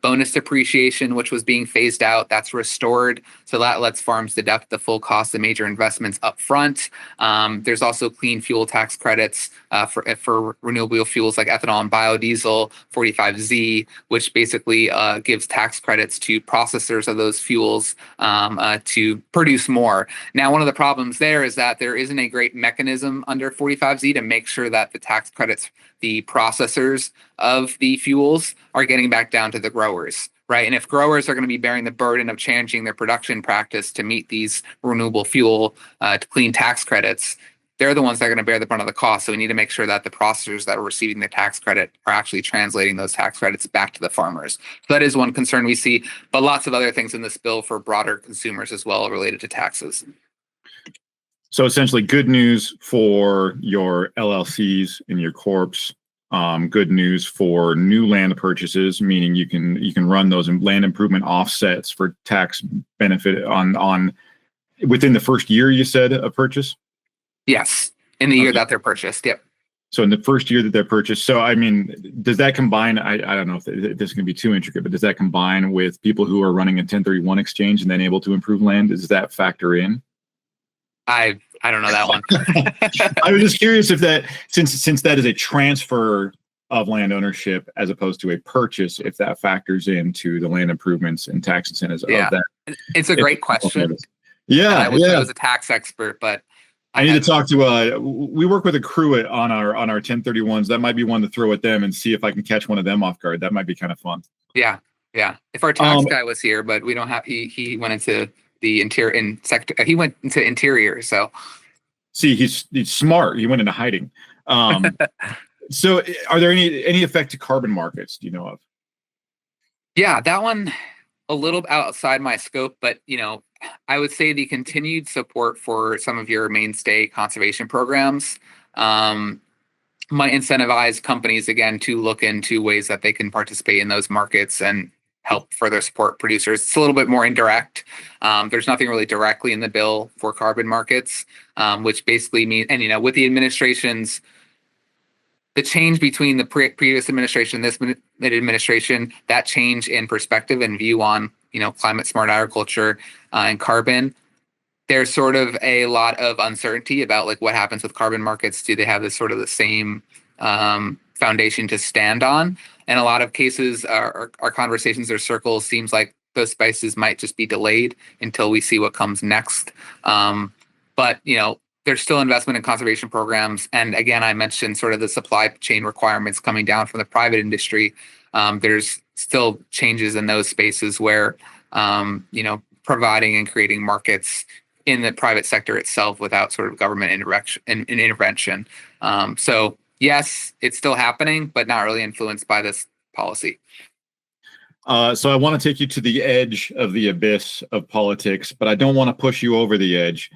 Bonus depreciation, which was being phased out, that's restored. So that lets farms deduct the full cost of major investments up front. There's also clean fuel tax credits for renewable fuels like ethanol and biodiesel, 45Z, which basically gives tax credits to processors of those fuels to produce more. Now, one of the problems there is that there isn't a great mechanism under 45Z to make sure that the tax credits, the processors of the fuels, are getting back down to the growers, right? And if growers are going to be bearing the burden of changing their production practice to meet these renewable fuel to clean tax credits, they're the ones that are going to bear the brunt of the cost. So we need to make sure that the processors that are receiving the tax credit are actually translating those tax credits back to the farmers. So that is one concern we see, but lots of other things in this bill for broader consumers as well related to taxes. So essentially good news for your LLCs and your corps. Good news for new land purchases, meaning you can run those land improvement offsets for tax benefit on within the first year, you said, of purchase? Yes, in the year that they're purchased. Yep. So in the first year that they're purchased. So, I mean, does that combine? I don't know if this is going to be too intricate, but does that combine with people who are running a 1031 exchange and then able to improve land? Does that factor in? I don't know that one. I was just curious if that, since that is a transfer of land ownership as opposed to a purchase, if that factors into the land improvements and tax incentives of that. It's a great question. Yeah, I was a tax expert, but I need to talk to we work with a crew on our 1031s. That might be one to throw at them and see if I can catch one of them off guard. That might be kind of fun. Yeah. If our tax guy was here, but we don't have. He went into the interior sector. He went into interior. So see, he's smart. He went into hiding. So, are there any effect to carbon markets? Do you know of? Yeah, that one a little outside my scope, but I would say the continued support for some of your mainstay conservation programs might incentivize companies again to look into ways that they can participate in those markets and help further support producers. It's a little bit more indirect. There's nothing really directly in the bill for carbon markets, which basically means, and with the administration's, the change between the previous administration and this administration, that change in perspective and view on climate smart agriculture and carbon, there's sort of a lot of uncertainty about like what happens with carbon markets. Do they have this sort of the same foundation to stand on? In a lot of cases, our conversations or circles seems like those spaces might just be delayed until we see what comes next. But there's still investment in conservation programs. And again, I mentioned sort of the supply chain requirements coming down from the private industry. There's still changes in those spaces where, providing and creating markets in the private sector itself without sort of government intervention. So yes, it's still happening, but not really influenced by this policy. So I want to take you to the edge of the abyss of politics, but I don't want to push you over the edge.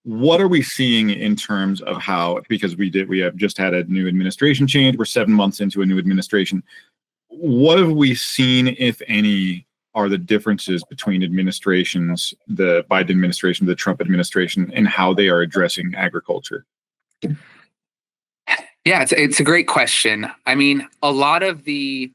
What are we seeing in terms of how, because we have just had a new administration change, we're 7 months into a new administration. What have we seen, if any, are the differences between administrations, the Biden administration, the Trump administration, and how they are addressing agriculture? Yeah, it's a great question. I mean, a lot of the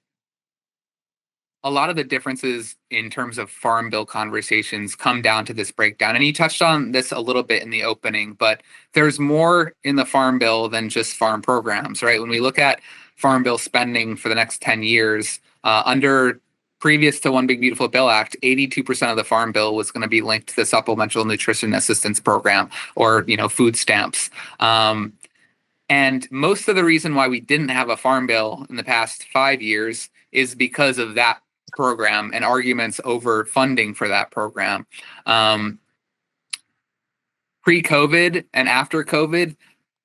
differences in terms of farm bill conversations come down to this breakdown. And you touched on this a little bit in the opening, but there's more in the farm bill than just farm programs, right? When we look at farm bill spending for the next 10 years, under previous to One Big Beautiful Bill Act, 82% of the Farm Bill was going to be linked to the Supplemental Nutrition Assistance Program, or food stamps. And most of the reason why we didn't have a farm bill in the past 5 years is because of that program and arguments over funding for that program. Pre-COVID and after COVID,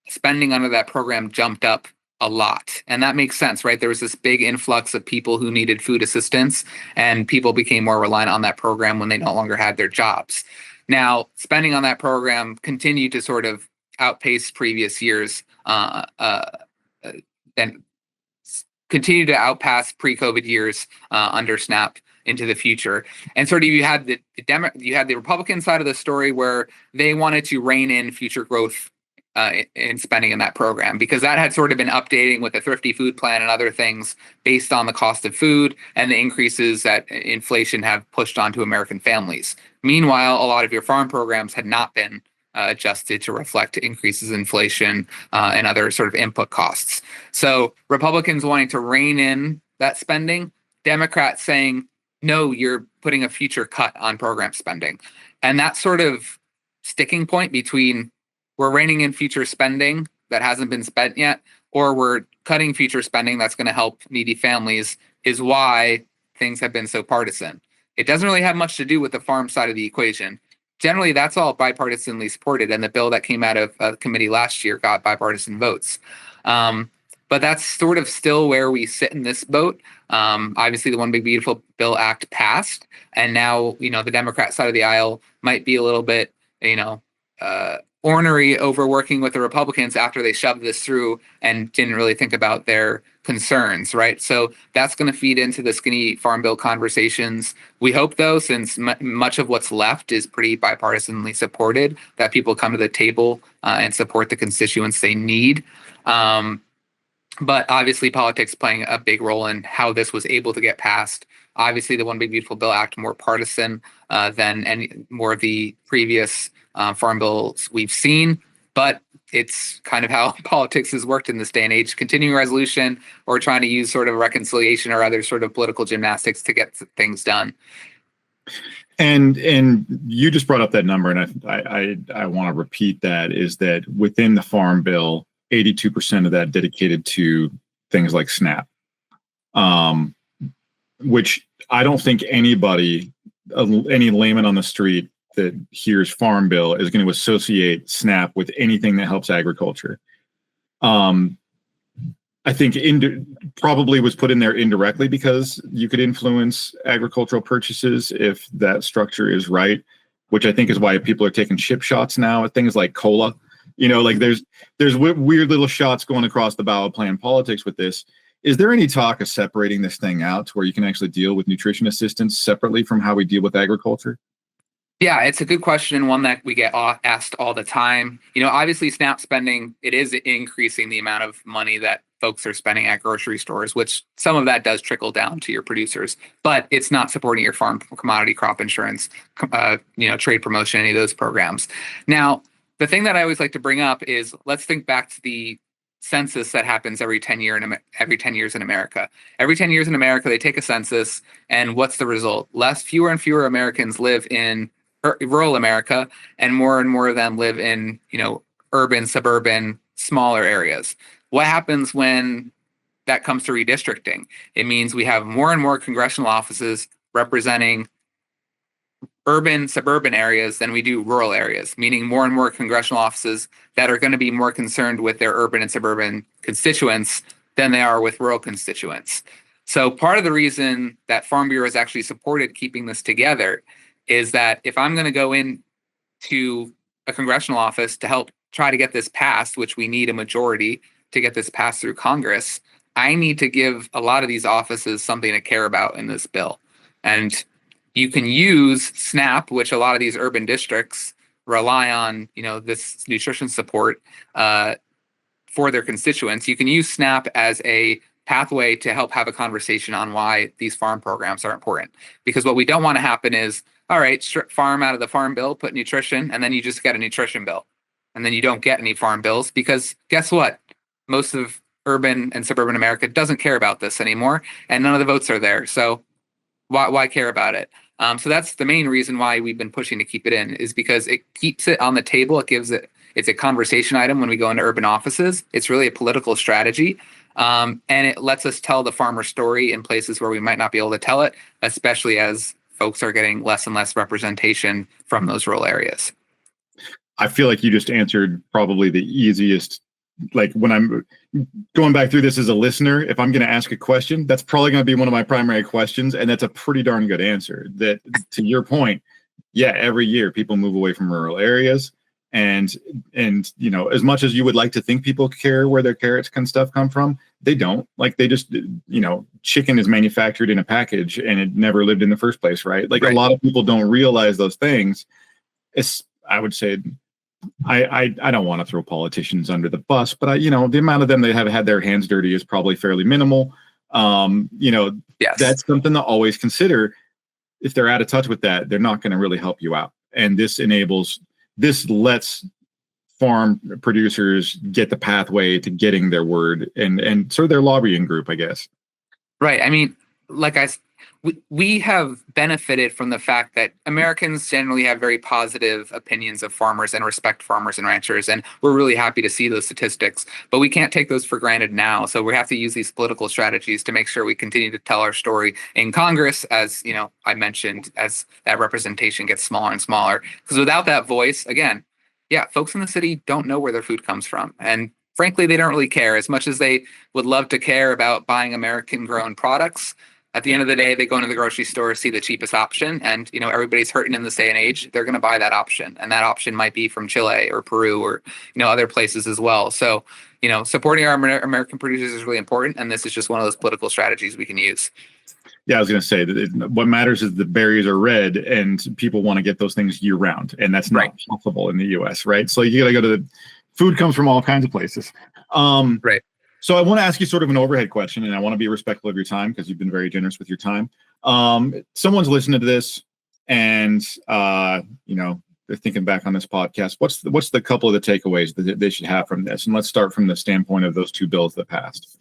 spending under that program jumped up a lot. And that makes sense, right? There was this big influx of people who needed food assistance, and people became more reliant on that program when they no longer had their jobs. Now, spending on that program continued to sort of outpace previous years, and continue to outpace pre-COVID years under SNAP into the future. And sort of you had the Republican side of the story where they wanted to rein in future growth in spending in that program, because that had sort of been updating with the Thrifty Food Plan and other things based on the cost of food and the increases that inflation have pushed onto American families. Meanwhile, a lot of your farm programs had not been adjusted to reflect increases in inflation and other sort of input costs. So Republicans wanting to rein in that spending, Democrats saying, no, you're putting a future cut on program spending. And that sort of sticking point between we're reining in future spending that hasn't been spent yet, or we're cutting future spending that's going to help needy families, is why things have been so partisan. It doesn't really have much to do with the farm side of the equation. Generally, that's all bipartisanly supported, and the bill that came out of committee last year got bipartisan votes. But that's sort of still where we sit in this boat. Obviously, the One Big Beautiful Bill Act passed, and now the Democrat side of the aisle might be a little bit ornery over working with the Republicans after they shoved this through and didn't really think about their concerns, right? So that's going to feed into the skinny farm bill conversations. We hope, though, since much of what's left is pretty bipartisanly supported, that people come to the table and support the constituents they need. But obviously, politics playing a big role in how this was able to get passed. Obviously, the One Big Beautiful Bill Act more partisan than any more of the previous farm bills we've seen, but it's kind of how politics has worked in this day and age. Continuing resolution, or trying to use sort of reconciliation or other sort of political gymnastics to get things done. And you just brought up that number, and I want to repeat that, is that within the farm bill, 82% of that dedicated to things like SNAP, which I don't think anybody, any layman on the street that hears farm bill is going to associate SNAP with anything that helps agriculture. I think probably was put in there indirectly because you could influence agricultural purchases if that structure is right, which I think is why people are taking chip shots now at things like cola. Like there's weird little shots going across the ballot plan politics with this. Is there any talk of separating this thing out to where you can actually deal with nutrition assistance separately from how we deal with agriculture? Yeah, it's a good question, and one that we get asked all the time. Obviously, SNAP spending, it is increasing the amount of money that folks are spending at grocery stores, which some of that does trickle down to your producers, but it's not supporting your farm commodity crop insurance, trade promotion, any of those programs. Now, the thing that I always like to bring up is, let's think back to the census that happens every 10 years in America. Every 10 years in America, they take a census, and what's the result? Fewer and fewer Americans live in rural America, and more of them live in, urban, suburban, smaller areas. What happens when that comes to redistricting? It means we have more and more congressional offices representing urban, suburban areas than we do rural areas, meaning more and more congressional offices that are going to be more concerned with their urban and suburban constituents than they are with rural constituents. So part of the reason that Farm Bureau has actually supported keeping this together is that if I'm going to go into a congressional office to help try to get this passed, which we need a majority to get this passed through Congress, I need to give a lot of these offices something to care about in this bill. And you can use SNAP, which a lot of these urban districts rely on, this nutrition support for their constituents. You can use SNAP as a pathway to help have a conversation on why these farm programs are important. Because what we don't want to happen is, all right, strip farm out of the farm bill, put nutrition, and then you just get a nutrition bill. And then you don't get any farm bills, because guess what? Most of urban and suburban America doesn't care about this anymore, and none of the votes are there. So Why care about it? So that's the main reason why we've been pushing to keep it in, is because it keeps it on the table. It's a conversation item when we go into urban offices. It's really a political strategy. And it lets us tell the farmer story in places where we might not be able to tell it, especially as folks are getting less and less representation from those rural areas. I feel like you just answered probably the easiest. Like, when I'm going back through this as a listener, if I'm going to ask a question, that's probably going to be one of my primary questions. And that's a pretty darn good answer. That, to your point, yeah, every year people move away from rural areas. And as much as you would like to think people care where their carrots and stuff come from, they don't. Like, they just, chicken is manufactured in a package and it never lived in the first place, right? Like, right. A lot of people don't realize those things. I would say, I don't want to throw politicians under the bus, but the amount of them that have had their hands dirty is probably fairly minimal. Yes. That's something to always consider. If they're out of touch with that, they're not going to really help you out. And this lets farm producers get the pathway to getting their word and sort of their lobbying group, I guess. Right. I mean, we have benefited from the fact that Americans generally have very positive opinions of farmers and respect farmers and ranchers. And we're really happy to see those statistics, but we can't take those for granted now. So we have to use these political strategies to make sure we continue to tell our story in Congress, as I mentioned, as that representation gets smaller and smaller. Because without that voice, again, folks in the city don't know where their food comes from. And frankly, they don't really care as much as they would love to care about buying American grown products. At the end of the day, they go into the grocery store, see the cheapest option, and everybody's hurting in this day and age. They're going to buy that option, and that option might be from Chile or Peru or other places as well. So supporting our American producers is really important, and this is just one of those political strategies we can use. Yeah, I was going to say that what matters is the berries are red, and people want to get those things year round, and that's not possible in the U.S. Right? So you got to go to food comes from all kinds of places. Right. So I want to ask you sort of an overhead question, and I want to be respectful of your time because you've been very generous with your time. Someone's listening to this, and they're thinking back on this podcast. What's the couple of the takeaways that they should have from this? And let's start from the standpoint of those two bills that passed.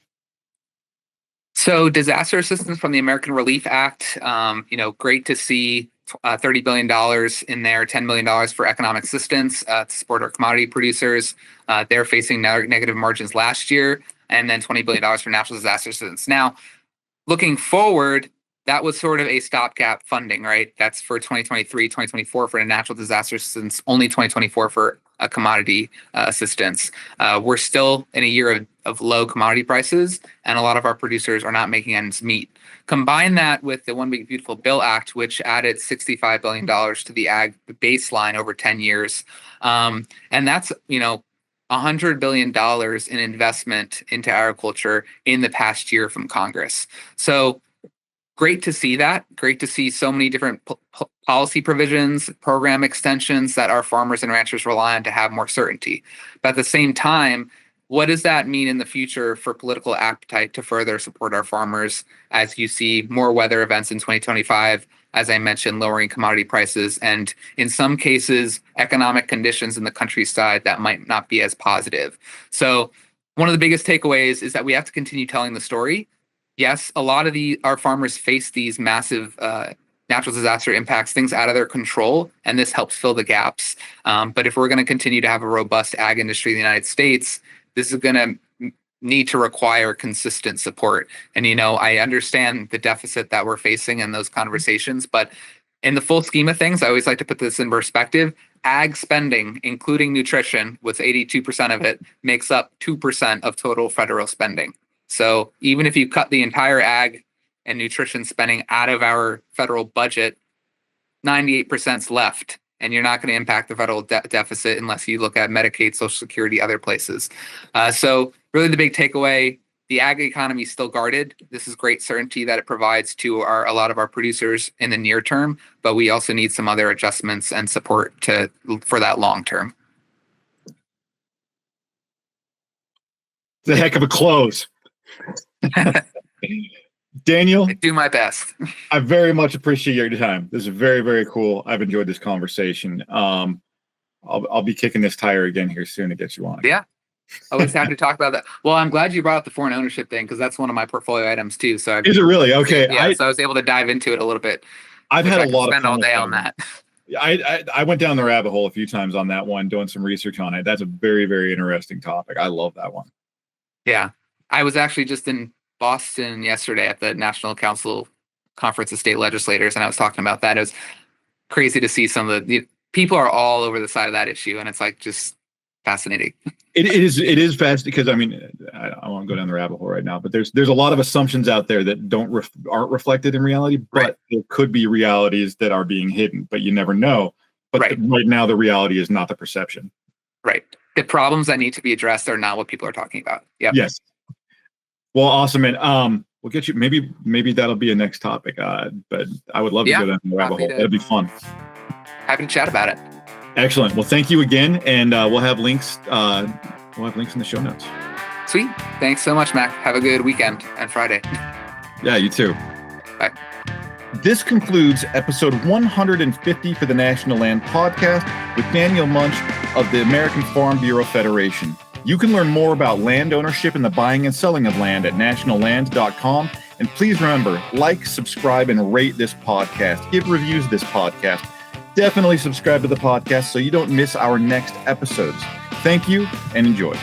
So disaster assistance from the American Relief Act, great to see $30 billion in there, $10 million for economic assistance to support our commodity producers. They're facing negative margins last year, and then $20 billion for natural disaster assistance. Now, looking forward, that was sort of a stopgap funding, right? That's for 2023, 2024 for a natural disaster assistance, only 2024 for a commodity assistance. We're still in a year of low commodity prices, and a lot of our producers are not making ends meet. Combine that with the One Big Beautiful Bill Act, which added $65 billion to the ag baseline over 10 years. And that's, $100 billion in investment into agriculture in the past year from Congress. So great to see that. Great to see so many different policy provisions, program extensions that our farmers and ranchers rely on to have more certainty. But at the same time, what does that mean in the future for political appetite to further support our farmers as you see more weather events in 2025, as I mentioned, lowering commodity prices, and in some cases, economic conditions in the countryside that might not be as positive? So one of the biggest takeaways is that we have to continue telling the story. Yes, a lot of our farmers face these massive natural disaster impacts, things out of their control, and this helps fill the gaps. But if we're going to continue to have a robust ag industry in the United States, this is going to need to require consistent support. And, I understand the deficit that we're facing in those conversations, but in the full scheme of things, I always like to put this in perspective. Ag spending, including nutrition, with 82% of it, makes up 2% of total federal spending. So even if you cut the entire ag and nutrition spending out of our federal budget, 98% is left. And you're not going to impact the federal deficit unless you look at Medicaid, Social Security, other places. So really the big takeaway, the ag economy is still guarded. This is great certainty that it provides to a lot of our producers in the near term, but we also need some other adjustments and support for that long term. It's a heck of a close. Daniel, I do my best. I very much appreciate your time. This is very, very cool. I've enjoyed this conversation. I'll be kicking this tire again here soon to get you on. Yeah, Always happy to talk about that. Well, I'm glad you brought up the foreign ownership thing because that's one of my portfolio items too. So Is it really? Okay. yeah, so I was able to dive into it a little bit. I've had a lot of spend all fun day with on that. I went down the rabbit hole a few times on that one, doing some research on it. That's a very, very interesting topic. I love that one. Yeah. I was actually just in Boston yesterday at the National Council Conference of State Legislators, and I was talking about that. It was crazy to see some of the people are all over the side of that issue, and it's like just fascinating. It is fast because I mean I won't go down the rabbit hole right now, but there's a lot of assumptions out there that aren't reflected in reality, but Right. There could be realities that are being hidden, but you never know. But Right. Right now the reality is not the perception. Right. The problems that need to be addressed are not what people are talking about. Yep. Yes. Well, awesome, and we'll get you. Maybe that'll be a next topic. But I would love to go down the rabbit hole. That'd be fun. Happy to chat about it. Excellent. Well, thank you again, and we'll have links. We'll have links in the show notes. Sweet. Thanks so much, Mac. Have a good weekend and Friday. Yeah, you too. Bye. This concludes episode 150 for the National Land Podcast with Daniel Munch of the American Farm Bureau Federation. You can learn more about land ownership and the buying and selling of land at nationalland.com. And please remember, like, subscribe, and rate this podcast. Give reviews of this podcast. Definitely subscribe to the podcast so you don't miss our next episodes. Thank you and enjoy.